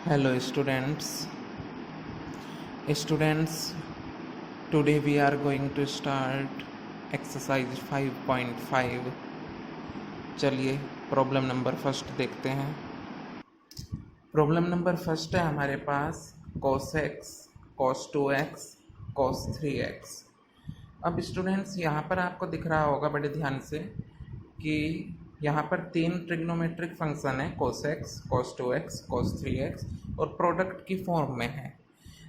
Hello students, today we are going to start exercise 5.5. चलिए problem number first देखते हैं। Problem number first है हमारे पास cos x, cos 2x, cos 3x। अब students यहाँ पर आपको दिख रहा होगा बड़े ध्यान से कि यहाँ पर तीन ट्रिग्नोमेट्रिक फंक्शन है cos x, cos 2x, cos 3x और प्रोडक्ट की फॉर्म में है।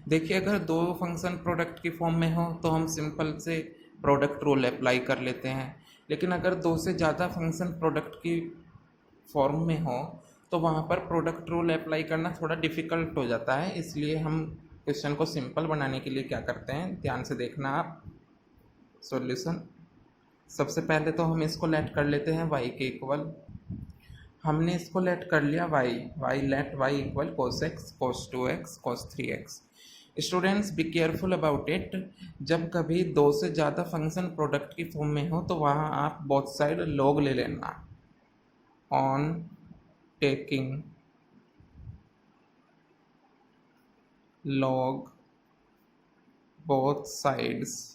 देखिए अगर दो फंक्शन प्रोडक्ट की फॉर्म में हो तो हम सिंपल से प्रोडक्ट रूल अप्लाई कर लेते हैं, लेकिन अगर दो से ज़्यादा फंक्शन प्रोडक्ट की फॉर्म में हो तो वहाँ पर प्रोडक्ट रूल अप्लाई करना थोड़ा डिफ़िकल्ट हो जाता है। इसलिए हम क्वेश्चन को सिंपल बनाने के लिए क्या करते हैं, ध्यान से देखना आप सॉल्यूशन। सबसे पहले तो हम इसको लेट कर लेते हैं y के इक्वल। हमने इसको लेट कर लिया y let y equal cos x, cos 2x, cos 3x। Students be careful about it, जब कभी दो से ज़्यादा फंक्शन प्रोडक्ट की फॉर्म में हो तो वहाँ आप बोथ साइड लॉग ले लेना। ऑन टेकिंग लॉग बोथ साइड्स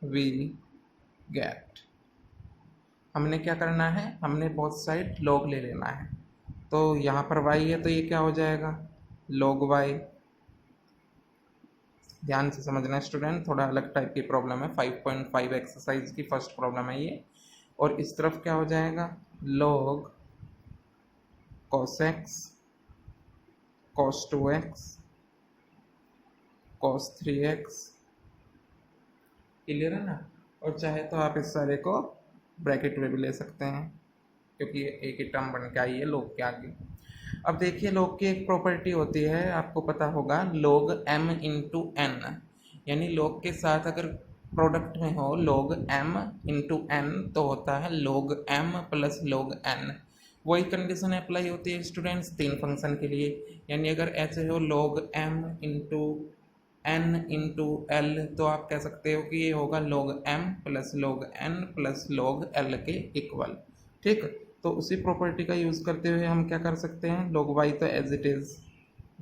वी गेट। हमने क्या करना है, हमने बोथ साइड लॉग ले लेना है। तो यहाँ पर y है तो ये क्या हो जाएगा, log y। ध्यान से समझना स्टूडेंट, थोड़ा अलग टाइप की प्रॉब्लम है, 5.5 एक्सरसाइज की फर्स्ट प्रॉब्लम है ये। और इस तरफ क्या हो जाएगा, log cos x, cos 2x, cos 3x। Clear है ना। और चाहे तो आप इस सारे को ब्रैकेट में भी ले सकते हैं क्योंकि एक ही टर्म बन के आई है log के आगे। अब देखिए log की एक प्रॉपर्टी होती है, आपको पता होगा, log m इंटू एन। यानी log के साथ अगर प्रोडक्ट में हो log m इंटू एन तो होता है log m plus log n। वही कंडीशन अप्लाई होती है स्टूडेंट्स तीन फंक्शन के लिए। यानी अगर ऐसे हो log m into n into L तो आप कह सकते हो कि ये होगा log m plus log n plus log l के इक्वल। ठीक, तो उसी प्रॉपर्टी का यूज़ करते हुए हम क्या कर सकते हैं, log y तो एज इट इज़।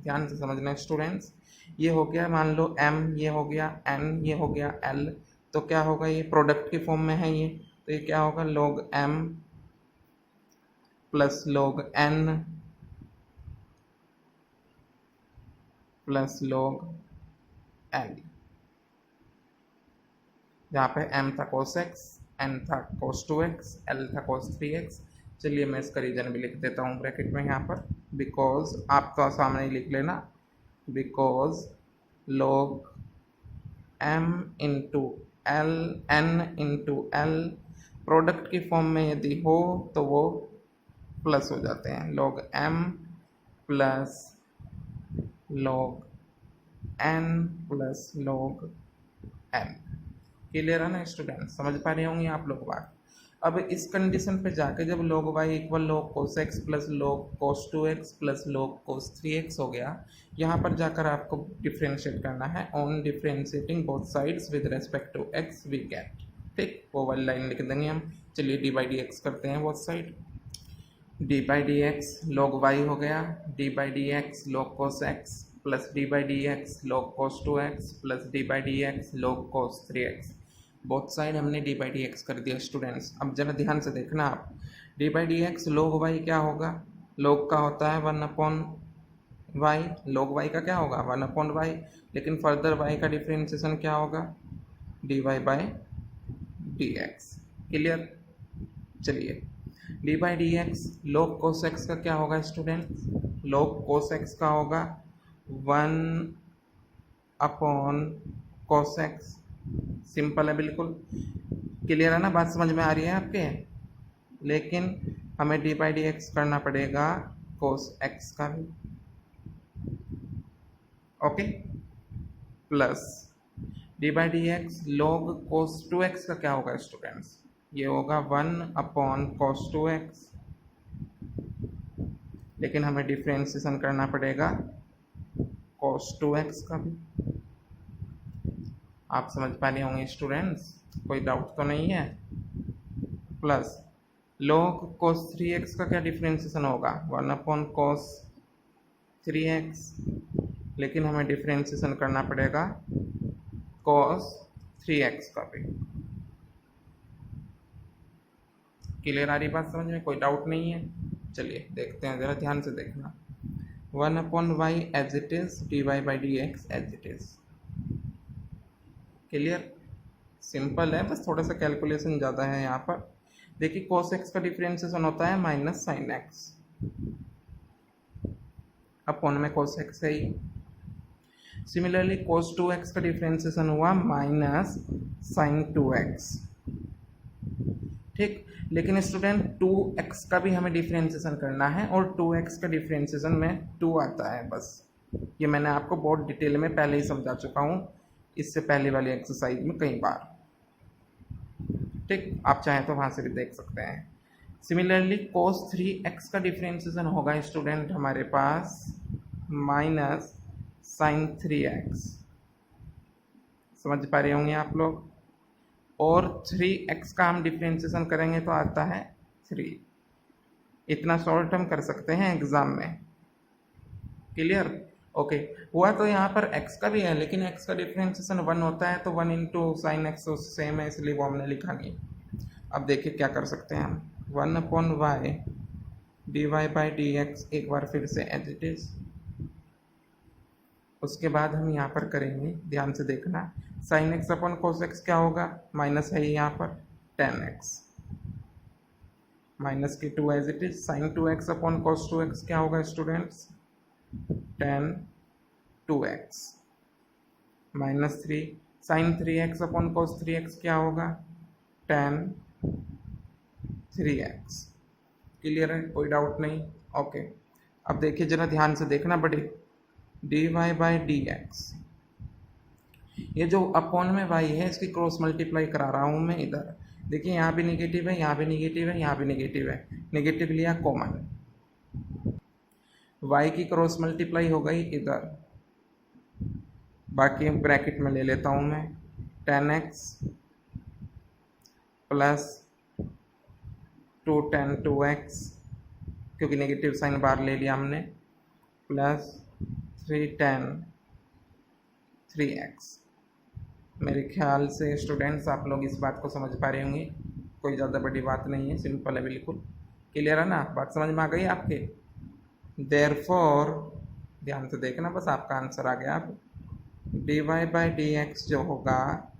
ध्यान से समझना स्टूडेंट्स, ये हो गया मान लो m, ये हो गया n, ये हो गया l। तो क्या होगा, ये प्रोडक्ट की फॉर्म में है ये, तो ये क्या होगा log m plus log n plus log l। जहाँ पे m था cos x, n था cos 2x, l था cos 3x। चलिए मैं इसका रीजन भी लिख देता हूँ ब्रैकेट में यहाँ पर, बिकॉज आप तो सामने ही लिख लेना, because log m into L, n into L product की फॉर्म में यदि हो तो वो प्लस हो जाते हैं, log m plus log n plus log n। Clear है ना स्टूडेंट, समझ पा रहे होंगे आप लोग बात। अब इस कंडीशन पे जाके जब log y equal log cos x plus log cos 2x plus log cos 3x हो गया, यहाँ पर जाकर आपको डिफ्रेंशिएट करना है। On differentiating both sides with respect to x we get. ठीक, वो वाली लाइन लिख देंगे हम। चलिए डी बाई डी एक्स करते हैं both side. D by d x log y हो गया, D by d x log cos x plus D by d x log cos 2x plus D by d x log cos 3x। Both side हमने D by d x कर दिया students. अब जरा ध्यान से देखना आप, D by d x log y क्या होगा, log का होता है 1/y, log y का क्या होगा 1/y, लेकिन फर्दर y का डिफ्रेंशिएशन क्या होगा, dy by d x. Clear. चलिए d by d x log cos x का क्या होगा स्टूडेंट्स, log cos x का होगा 1/cos x। सिंपल है बिल्कुल। क्लियर है ना, बात समझ में आ रही है आपके। लेकिन हमें डी बाई डी एक्स करना पड़ेगा cos x का भी, okay, plus D by d x log cos 2x का क्या होगा स्टूडेंट्स, ये होगा 1/cos 2x। लेकिन हमें डिफ्रेंशिएशन करना पड़ेगा cos 2x का भी। आप समझ पा रहे होंगे स्टूडेंट्स, कोई डाउट तो नहीं है। प्लस log cos 3x का क्या डिफ्रेंसिएशन होगा, 1/cos 3x, लेकिन हमें डिफ्रेंसिएशन करना पड़ेगा cos 3x का भी। क्लियर आ रही बात समझ में, कोई डाउट नहीं है। चलिए देखते हैं, ज़रा ध्यान से देखना। 1/y as it is, dy/dx as it is. Clear, simple है, बस थोड़ा सा कैलकुलेशन ज़्यादा है यहाँ पर। देखिए cos x का डिफरेंशिएशन होता है माइनस साइन एक्स, अपॉन में cos x है ही। सिमिलरली cos 2x का डिफरेंशिएशन हुआ माइनस साइन 2x, ठीक। लेकिन स्टूडेंट 2x का भी हमें डिफरेंशिएशन करना है, और 2x का डिफरेंशिएशन में 2 आता है बस। ये मैंने आपको बहुत डिटेल में पहले ही समझा चुका हूँ, इससे पहले वाली एक्सरसाइज में कई बार, ठीक। आप चाहें तो वहाँ से भी देख सकते हैं। सिमिलरली cos 3x का डिफरेंशिएशन होगा स्टूडेंट हमारे पास माइनस साइन 3x, समझ पा रहे होंगे आप लोग। और 3x का हम डिफरेंशिएशन करेंगे तो आता है 3। इतना शॉर्ट हम कर सकते हैं एग्जाम में। Clear, okay. हुआ तो यहाँ पर x का भी है, लेकिन x का डिफरेंशिएशन 1 होता है, तो 1 इंटू साइन एक्स सेम है, इसलिए वो हमने लिखा नहीं। अब देखिए क्या कर सकते हैं हम, 1/y dy/dx एक बार फिर से एज इट इज। उसके बाद हम यहाँ पर करेंगे, ध्यान से देखना, sine x upon cos x क्या होगा, माइनस है यहाँ पर tan x, माइनस की 2 as it is. Sine 2x upon cos 2x क्या होगा students, tan 2x, minus 3 sine 3x upon cos 3x क्या होगा, tan 3x। क्लियर है, कोई डाउट नहीं, ओके। अब देखिए जरा ध्यान से देखना बड़ी, dy/dx, ये जो अपॉन में y है इसकी क्रॉस मल्टीप्लाई करा रहा हूँ मैं इधर। देखिए यहाँ भी निगेटिव है, यहाँ भी निगेटिव है, यहाँ भी निगेटिव है, निगेटिव लिया कॉमन, y की क्रॉस मल्टीप्लाई हो गई इधर, बाकी ब्रैकेट में ले लेता हूँ मैं, tan x plus 2 tan 2x, क्योंकि नेगेटिव साइन बाहर ले लिया हमने, प्लस 3 tan 3x। मेरे ख्याल से स्टूडेंट्स आप लोग इस बात को समझ पा रहे होंगे, कोई ज़्यादा बड़ी बात नहीं है, सिंपल है बिल्कुल। क्लियर है ना, बात समझ में आ गई आपके। देयरफॉर ध्यान से देखना, बस आपका आंसर आ गया। अब dy/dx जो होगा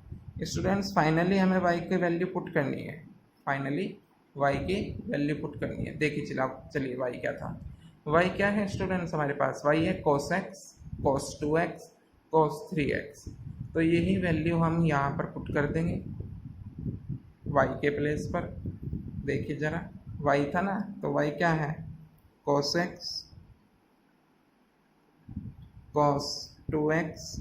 स्टूडेंट्स, फाइनली हमें y की वैल्यू पुट करनी है, फाइनली y की वैल्यू पुट करनी है। देखिए चलिए y क्या था, y क्या है स्टूडेंट्स हमारे पास, y है cos x, cos 2x, cos 3x। तो यही वैल्यू हम यहाँ पर पुट कर देंगे y के प्लेस पर। देखिए जरा, y था ना, तो y क्या है, cos x, cos 2x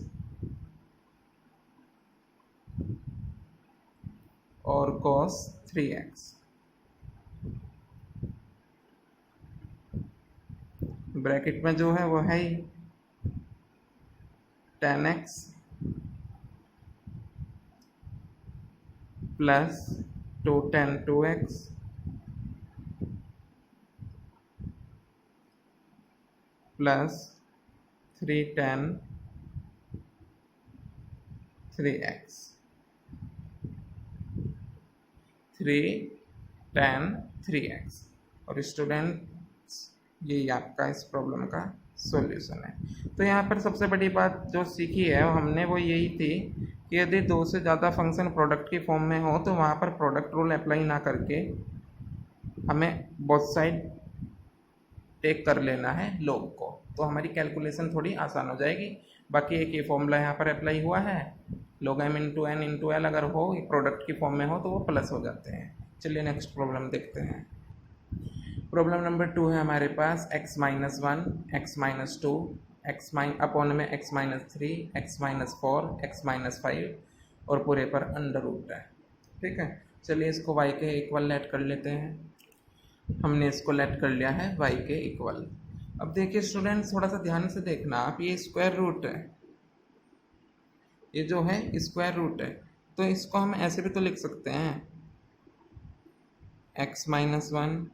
और cos 3x। ब्रैकेट में जो है वो है ही tan x plus 2 tan 2x plus 3 tan 3x, 3 tan 3x। और स्टूडेंट्स यही आपका इस प्रॉब्लम का सॉल्यूशन है। तो यहाँ पर सबसे बड़ी बात जो सीखी है हमने वो यही थी कि यदि 2 से ज़्यादा फंक्शन प्रोडक्ट की फॉर्म में हो तो वहाँ पर प्रोडक्ट रूल अप्लाई ना करके हमें बोथ साइड टेक कर लेना है लोग को, तो हमारी कैलकुलेशन थोड़ी आसान हो जाएगी। बाकी एक ये फॉर्मूला यहाँ पर अप्लाई हुआ है, log m into n into l अगर हो प्रोडक्ट की फॉर्म में हो तो वो प्लस हो जाते हैं। चलिए नेक्स्ट प्रॉब्लम देखते हैं। प्रॉब्लम नंबर 2 है हमारे पास, x-1, x-2, अपॉन में x-3, x-4, x-5 और पूरे पर अंडर रूट है, ठीक है। चलिए इसको y के इक्वल लेट कर लेते हैं। हमने इसको लेट कर लिया है y के इक्वल। अब देखिए स्टूडेंट्स थोड़ा सा ध्यान से देखना आप, ये स्क्वायर रूट है, ये जो है स्क्वायर रूट है, तो इसको हम ऐसे भी तो लिख सकते हैं x minus one,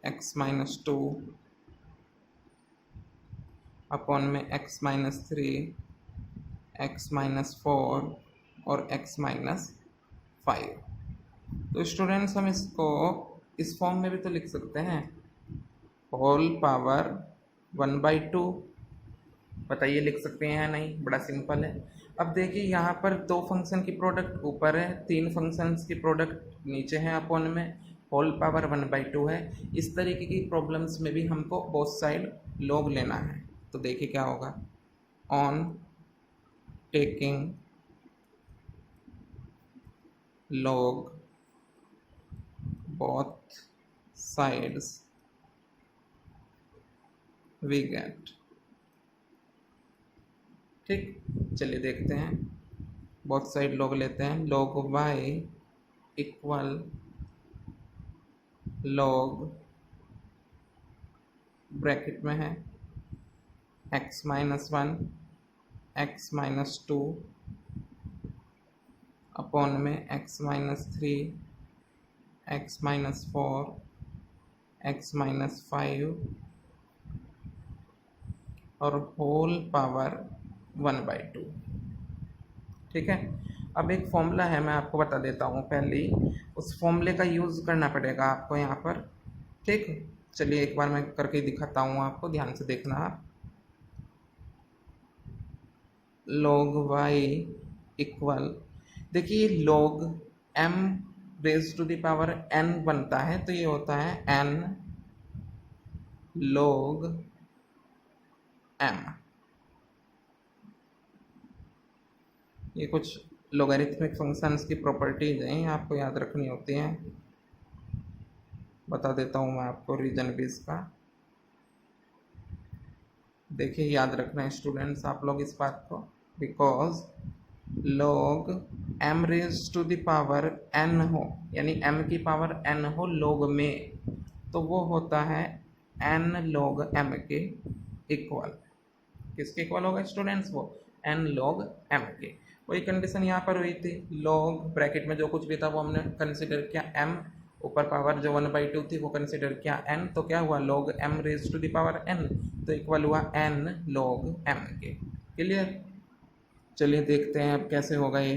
x minus two upon में x minus three, x minus four और एक्स माइनस फाइव। तो स्टूडेंट्स हम इसको इस फॉर्म में भी तो लिख सकते हैं, होल पावर 1/2। बताइए लिख सकते हैं या नहीं, बड़ा सिंपल है। अब देखिए यहाँ पर दो फंक्शन की प्रोडक्ट ऊपर है, तीन फंक्शंस की प्रोडक्ट नीचे है अपॉन में, होल पावर 1/2 है। इस तरीके की प्रॉब्लम्स में भी हमको बोथ साइड लॉग लेना है। तो देखिए क्या होगा, on taking log both sides we get। ठीक, चलिए देखते हैं, बोथ साइड log लेते हैं। log y equal log bracket में है x minus one, x minus two upon में x minus three, x minus four, x minus five और होल पावर 1/2। ठीक है, अब एक फॉर्मूला है, मैं आपको बता देता हूँ पहले ही, उस फॉर्मूले का यूज़ करना पड़ेगा आपको यहाँ पर। ठीक, चलिए एक बार मैं करके दिखाता हूँ आपको, ध्यान से देखना आप। log y इक्वल, देखिए log m raise to the power n बनता है, तो ये होता है n log m। ये कुछ लोगरिथमिक फंक्शंस की प्रॉपर्टीज हैं, आपको याद रखनी होती हैं। बता देता हूँ मैं आपको रीजन बेस का। देखिए याद रखना है स्टूडेंट्स आप लोग इस बात को, because log m raise to the power n हो, यानी m की पावर n हो log में, तो वो होता है n log m के इक्वल। किसके इक्वल होगा स्टूडेंट्स, वो n log m के। वही कंडीशन यहाँ पर हुई थी, log ब्रैकेट में जो कुछ भी था वो हमने कंसिडर किया m, ऊपर पावर जो 1/2 थी वो कंसिडर किया n, तो क्या हुआ log m raise to the power n, तो इक्वल हुआ n log m के। क्लियर, चलिए देखते हैं अब कैसे होगा ये।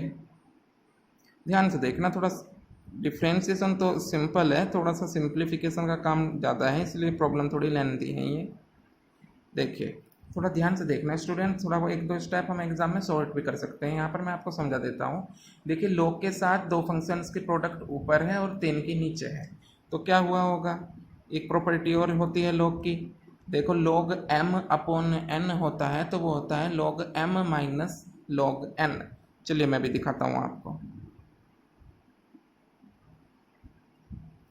ध्यान से देखना, थोड़ा डिफ्रेंशिएशन तो सिंपल है, थोड़ा सा सिंप्लीफिकेशन का काम ज़्यादा है, इसलिए प्रॉब्लम थोड़ी लेंथी है ये। देखिए थोड़ा ध्यान से देखना स्टूडेंट, थोड़ा वो एक दो स्टेप हम एग्जाम में सॉर्ट भी कर सकते हैं। यहाँ पर मैं आपको समझा देता हूँ। देखिए log के साथ दो फंक्शंस की प्रोडक्ट ऊपर है और 3 की नीचे है, तो क्या हुआ होगा, एक प्रॉपर्टी और होती है log की। देखो log m अपॉन n होता है, तो वो होता है log m minus log n। चलिए मैं भी दिखाता हूँ आपको,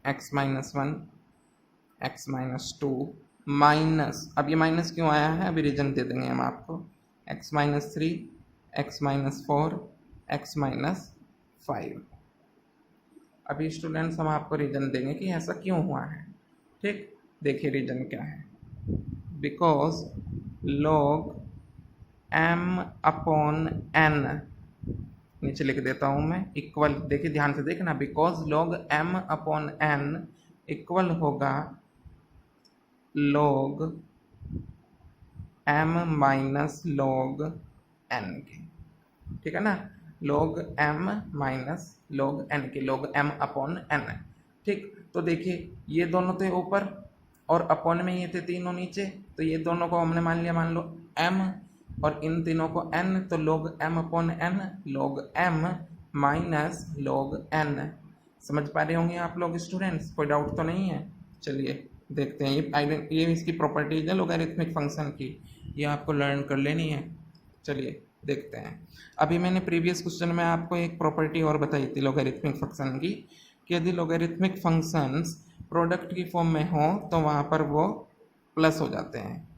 x minus one, x minus to minus, अब ये माइनस क्यों आया है अभी रीजन दे देंगे हम आपको, x minus three, x minus four, x minus five. अभी स्टूडेंट्स हम आपको रीजन देंगे कि ऐसा क्यों हुआ है। ठीक, देखिए रीजन क्या है, because log m upon n, नीचे लिख देता हूँ मैं, इक्वल, देखिए ध्यान से देखना, because log m upon n equal होगा log m minus log n के। ठीक है ना, log m minus log n के, log m अपॉन n। ठीक, तो देखिए ये दोनों थे ऊपर और अपॉन में ये थे तीनों नीचे, तो ये दोनों को हमने मान लिया, मान लो m, और इन तीनों को n, तो log m upon n log m minus log n। समझ पा रहे होंगे आप लोग स्टूडेंट्स, कोई डाउट तो नहीं है। चलिए देखते हैं, ये इसकी प्रॉपर्टीज है लोगरिथमिक फंक्शन की, ये आपको लर्न कर लेनी है। चलिए देखते हैं, अभी मैंने प्रीवियस क्वेश्चन में आपको एक प्रॉपर्टी और बताई थी लोगरिथमिक फंक्शन की, कि यदि लोगरिथमिक फंक्शंस प्रोडक्ट की फॉर्म में हो तो वहाँ पर वो प्लस हो जाते हैं।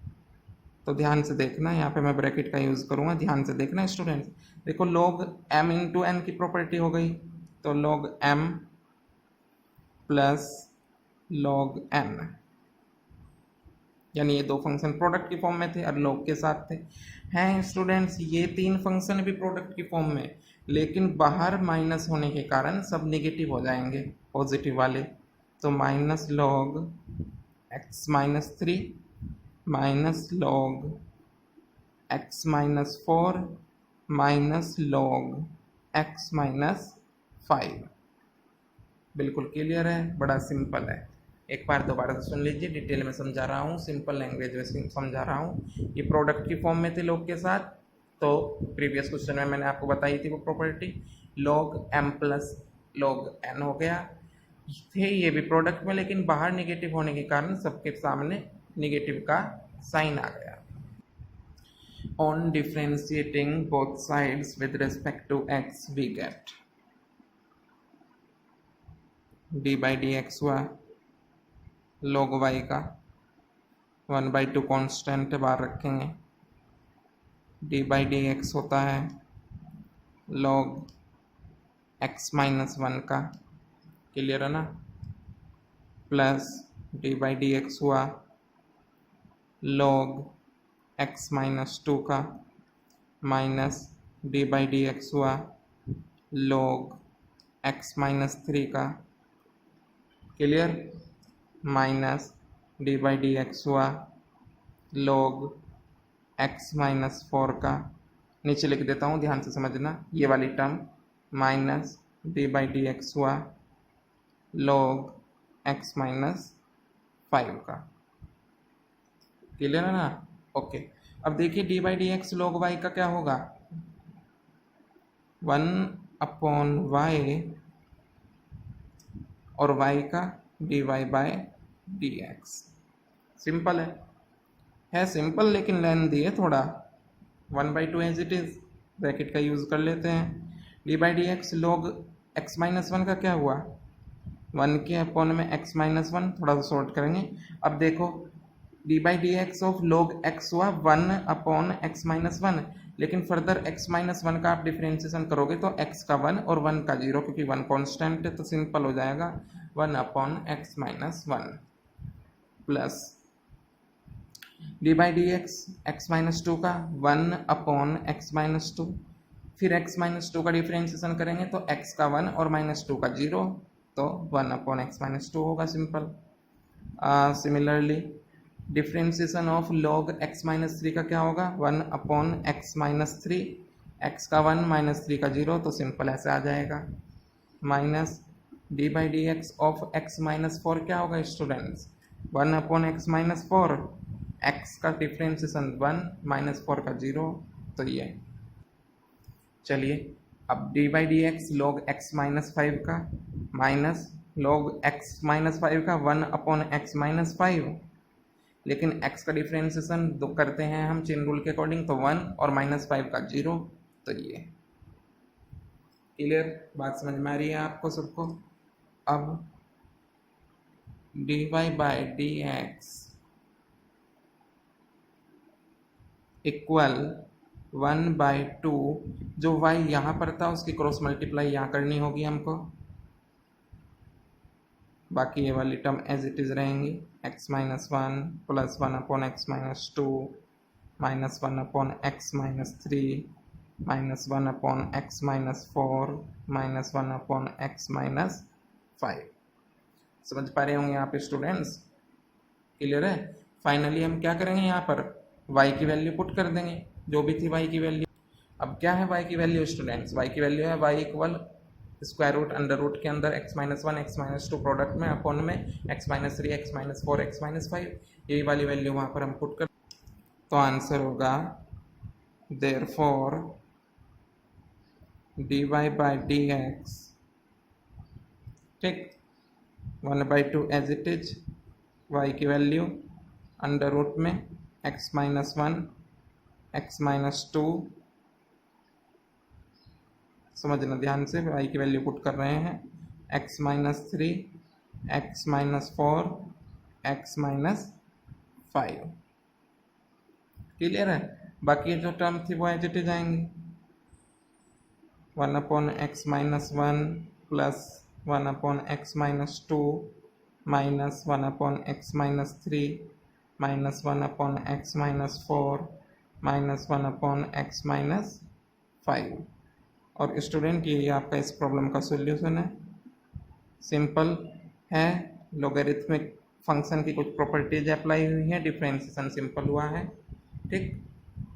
तो ध्यान से देखना, यहाँ पे मैं ब्रैकेट का यूज़ करूँगा, ध्यान से देखना स्टूडेंट्स। देखो log m इंटू n की प्रॉपर्टी हो गई, तो log m plus log n, यानी ये दो फंक्शन प्रोडक्ट की फॉर्म में थे और log के साथ थे। हैं स्टूडेंट्स, ये तीन फंक्शन भी प्रोडक्ट की फॉर्म में, लेकिन बाहर माइनस होने के कारण सब नेगेटिव हो जाएंगे, पॉजिटिव वाले। तो minus log x minus 3 minus log x minus 4 minus log x minus 5। बिल्कुल क्लियर है, बड़ा सिंपल है। एक बार दोबारा से सुन लीजिए, डिटेल में समझा रहा हूँ, सिंपल लैंग्वेज में समझा रहा हूँ। ये प्रोडक्ट की फॉर्म में थे लॉग के साथ, तो प्रीवियस क्वेश्चन में मैंने आपको बताई थी वो property, log m plus log n हो गया। थे ये भी प्रोडक्ट में, लेकिन बाहर निगेटिव होने के कारण सबके सामने निगेटिव का साइन आ गया। On differentiating both sides with respect to x we get d by d x हुआ log y का 1/2 कॉन्स्टेंट बाहर रखेंगे, डी बाई डी एक्स होता है log x माइनस 1 का, क्लियर है ना, plus D by d x हुआ log x माइनस 2 का, minus d by d x हुआ log x माइनस 3 का, clear, minus d by d x हुआ log x माइनस 4 का। नीचे लिख देता हूँ, ध्यान से समझना ये वाली term, minus d by d x हुआ log x माइनस 5 का, क्लियर है ना। ओके, अब देखिए d by d x log y का क्या होगा, 1/y और y का d y by d x. Simple है सिंपल, लेकिन लेंथी है थोड़ा। 1/2 एज इट इज, ब्रैकेट का यूज कर लेते हैं। D by d x log x minus 1 का क्या हुआ, 1 के अपॉन में x माइनस 1, थोड़ा सा शॉर्ट करेंगे। अब देखो D by d x of log x हुआ 1 अपॉन x माइनस 1, लेकिन फर्दर x माइनस 1 का आप डिफ्रेंशिएशन करोगे तो x का 1 और 1 का 0, क्योंकि 1 कॉन्स्टेंट है तो सिंपल हो जाएगा 1 upon x minus 1 plus D by d x x minus 2 का 1 अपॉन एक्स माइनस 2, फिर x माइनस 2 का डिफ्रेंशिएशन करेंगे तो x का 1 और माइनस 2 का 0, तो 1 अपॉन एक्स माइनस 2 होगा, simple. Similarly differentiation of log x minus 3 का क्या होगा, 1 अपॉन एक्स माइनस 3, एक्स का 1 माइनस 3 का 0, तो सिंपल ऐसे आ जाएगा। Minus d by d x of x minus 4 क्या होगा students, 1 upon x minus 4, x का डिफ्रेंशिएशन 1 माइनस 4 का 0, तो ये। चलिए अब D by d x log x minus 5 का माइनस log x माइनस 5 का 1 अपॉन एक्स माइनस 5, लेकिन x का डिफ्रेंशिएशन करते हैं हम चेन रूल के अकॉर्डिंग, तो 1 और माइनस 5 का 0, तो ये। क्लियर, बात समझ में आ रही है आपको सबको। अब d y by d x equal 1/2, जो y यहाँ पर था उसकी क्रॉस मल्टीप्लाई यहाँ करनी होगी हमको, बाकी ये वाली टर्म एज इट इज रहेंगी, x minus 1 plus 1 upon x minus 2 minus 1 upon x minus 3 minus 1 upon x minus 4 minus 1 upon x minus 5। समझ पा रहे होंगे यहाँ पे स्टूडेंट्स, क्लियर है। फाइनली हम क्या करेंगे, यहाँ पर y की वैल्यू पुट कर देंगे, जो भी थी y की वैल्यू। अब क्या है y की वैल्यू स्टूडेंट्स, y की वैल्यू है y equal square root under root के अंदर x minus 1 x minus 2 product में अपॉन में x minus 3 x minus 4 x minus 5, यही वाली वैल्यू वहाँ पर हम पुट कर, तो आंसर होगा therefore dy by d x, ठीक, 1/2 एज इट इज, y की वैल्यू अंडर रूट में x माइनस 1 x माइनस 2, समझना ध्यान से, y की वैल्यू पुट कर रहे हैं, x minus 3 x minus 4 x minus 5, clear है। बाकी जो टर्म थी वो एज इट इज आएंगी, 1 upon x minus 1 plus 1 upon x minus 2 minus 1 upon x minus 3 minus 1 upon x minus 4 minus 1 upon x minus 5। और स्टूडेंट ये आपका इस प्रॉब्लम का सॉल्यूशन है, सिंपल है, लोगरिथमिक फंक्शन की कुछ प्रॉपर्टीज अप्लाई हुई हैं, डिफरेंशिएशन सिंपल हुआ है। ठीक,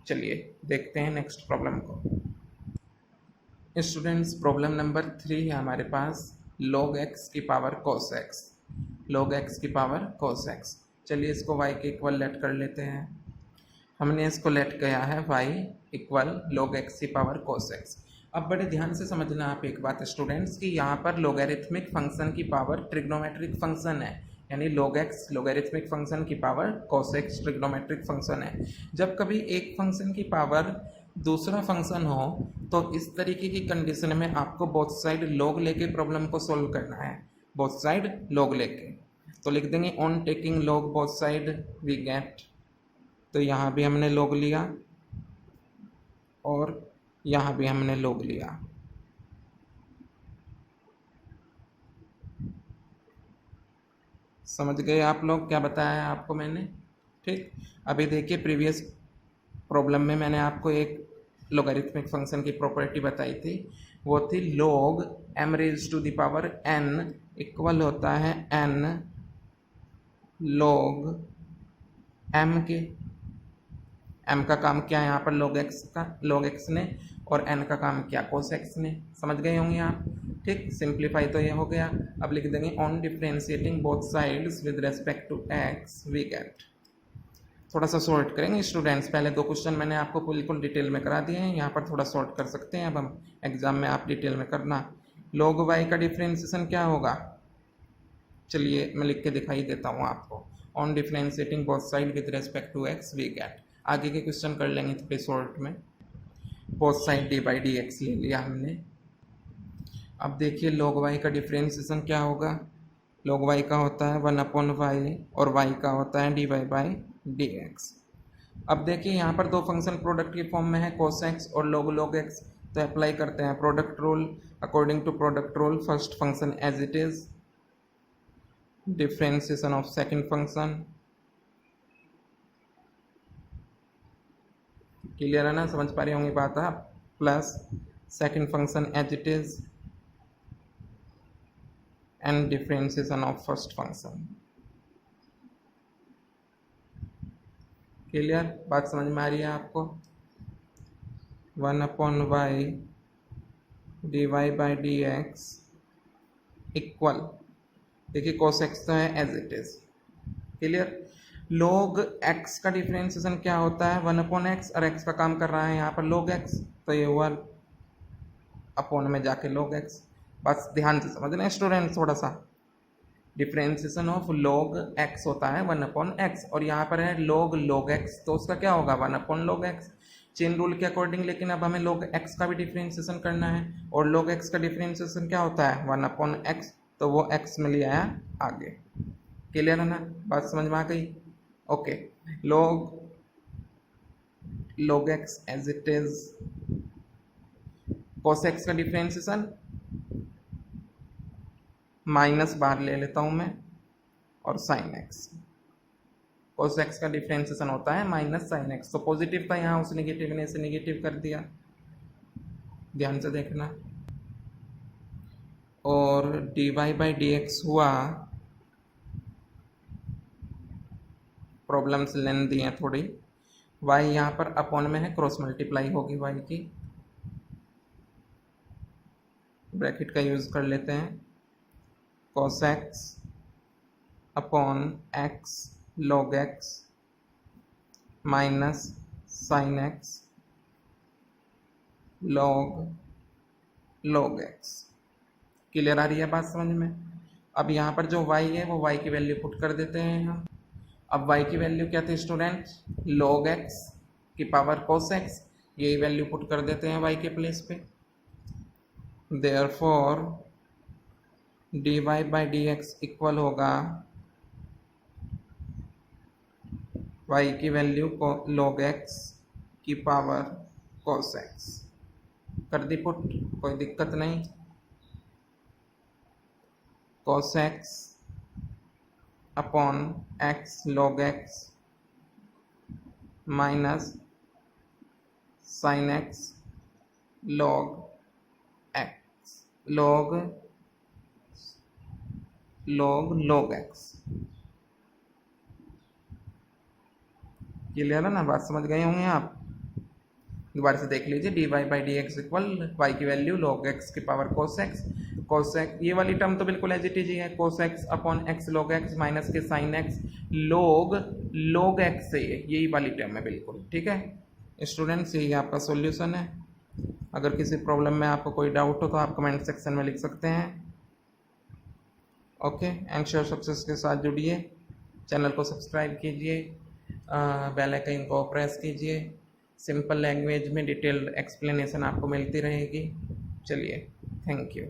चलिए देखते हैं नेक्स्ट प्रॉब्लम को। स्टूडेंट्स प्रॉब्लम नंबर 3 है हमारे पास, log x की power cos x, log x की पावर cos x। चलिए इसको y के इक्वल लेट कर लेते हैं। हमने इसको लेट किया है y इक्वल log x की पावर cos x। अब बड़े ध्यान से समझना आप एक बात स्टूडेंट्स कि यहाँ पर लोगरिथमिक फंक्शन की पावर ट्रिग्नोमेट्रिक फंक्शन है, यानी log x लोगरिथमिक फंक्शन की power cos x trigonometric function है। जब कभी एक फंक्शन की पावर दूसरा फंक्शन हो तो इस तरीके की कंडीशन में आपको बोथ साइड log लेके प्रॉब्लम को सॉल्व करना है, बोथ साइड log लेके। तो लिख देंगे on taking log both side we get, तो यहाँ भी हमने log लिया और यहाँ भी हमने log लिया। समझ गए आप लोग क्या बताया आपको मैंने? ठीक, अभी देखिए प्रीवियस प्रॉब्लम में मैंने आपको एक लोगरिथमिक फंक्शन की प्रॉपर्टी बताई थी, वो थी log m raise to the power n equal होता है n log m के। m का काम क्या है यहाँ पर log x ने, और n का काम क्या cos x ने। समझ गए होंगे आप? ठीक, सिंप्लीफाई तो ये हो गया। अब लिख देंगे on differentiating both sides with respect to x we get. थोड़ा सा सॉर्ट करेंगे स्टूडेंट्स, पहले 2 क्वेश्चन मैंने आपको बिल्कुल डिटेल में करा दिए हैं, यहाँ पर थोड़ा सॉर्ट कर सकते हैं। अब हम एग्जाम में आप डिटेल में करना। log y का डिफरेंशिएशन क्या होगा, चलिए मैं लिख के दिखाई देता हूँ आपको। On differentiating both side with respect to x we get. आगे के क्वेश्चन कर लेंगे थोड़े शॉर्ट में। Both side d by d x ले लिया हमने। अब देखिए log y का डिफरेंशिएशन क्या होगा। log y का होता है 1/y और y का होता है dy बाई डी एक्स। अब देखिए यहाँ पर 2 फंक्शन प्रोडक्ट की फॉर्म में है cos x और log x, तो अप्लाई करते हैं product rule. According to product rule first function as it is, differentiation of second function. Clear है ना, समझ पा रहे होंगे बात आप? Plus second function as it is and differentiation of first function. Clear, बात समझ में आ रही है आपको? 1/y dy by d x equal, देखिए cos x तो है as it is. Clear, log x का डिफरेंशिएशन क्या होता है 1/x, और x का काम कर रहा है यहाँ पर log x, तो ये हुआ अपॉन में जाके log x। बस ध्यान से समझना स्टूडेंट, थोड़ा सा डिफरेंशिएशन ऑफ log x होता है 1/x, और यहाँ पर है log x, तो उसका क्या होगा 1/log x चेन रूल के अकॉर्डिंग। लेकिन अब हमें log x का भी डिफरेंशिएशन करना है, और log x का डिफरेंशिएशन क्या होता है 1/x, तो वो x में ले आया आगे। क्लियर है ना, बात समझ में आ गई? Okay, log x as it is, cos x का डिफरेंशिएशन माइनस बाहर ले लेता हूं मैं, और sin x। cos x का डिफरेंशिएशन होता है माइनस sin x, तो पॉजिटिव था यहाँ, उस नेगेटिव ने इसे नेगेटिव कर दिया, ध्यान से देखना। और dy बाई डी एक्स हुआ, प्रॉब्लम्स लेंदी हैं थोड़ी। y यहाँ पर अपॉन में है, क्रॉस मल्टीप्लाई होगी y की, ब्रैकेट का यूज कर लेते हैं। cos x upon x log x minus sin x log x। Clear आ रही है बात समझ में? अब यहाँ पर जो y है वो y की वैल्यू पुट कर देते हैं हम। अब y की वैल्यू क्या थी स्टूडेंट, log x की पावर cos x, यही वैल्यू पुट कर देते हैं y के प्लेस पे। Therefore dy by d x equal होगा y की वैल्यू को log x की पावर cos x। कर दी पुट, कोई दिक्कत नहीं। cos x upon x log x minus sin x log x log x। Clear है ना, बात समझ गए होंगे आप। दोबारा से देख लीजिए, d y by d x equal y की वैल्यू log x की power cos x। cos x ये वाली टर्म तो बिल्कुल एज इट इज ही है, cos x upon x log x minus के sin x log x से यही वाली टर्म है बिल्कुल, ठीक है स्टूडेंट्स। यही आपका सॉल्यूशन है। अगर किसी प्रॉब्लम में आपको कोई डाउट हो तो आप कमेंट सेक्शन में लिख सकते हैं। ओके, एंश्योर सक्सेस के साथ जुड़िए, चैनल को सब्सक्राइब कीजिए, बेल आइकन को प्रेस कीजिए। सिंपल लैंग्वेज में डिटेल्ड एक्सप्लेनेशन आपको मिलती रहेगी। चलिए, थैंक यू।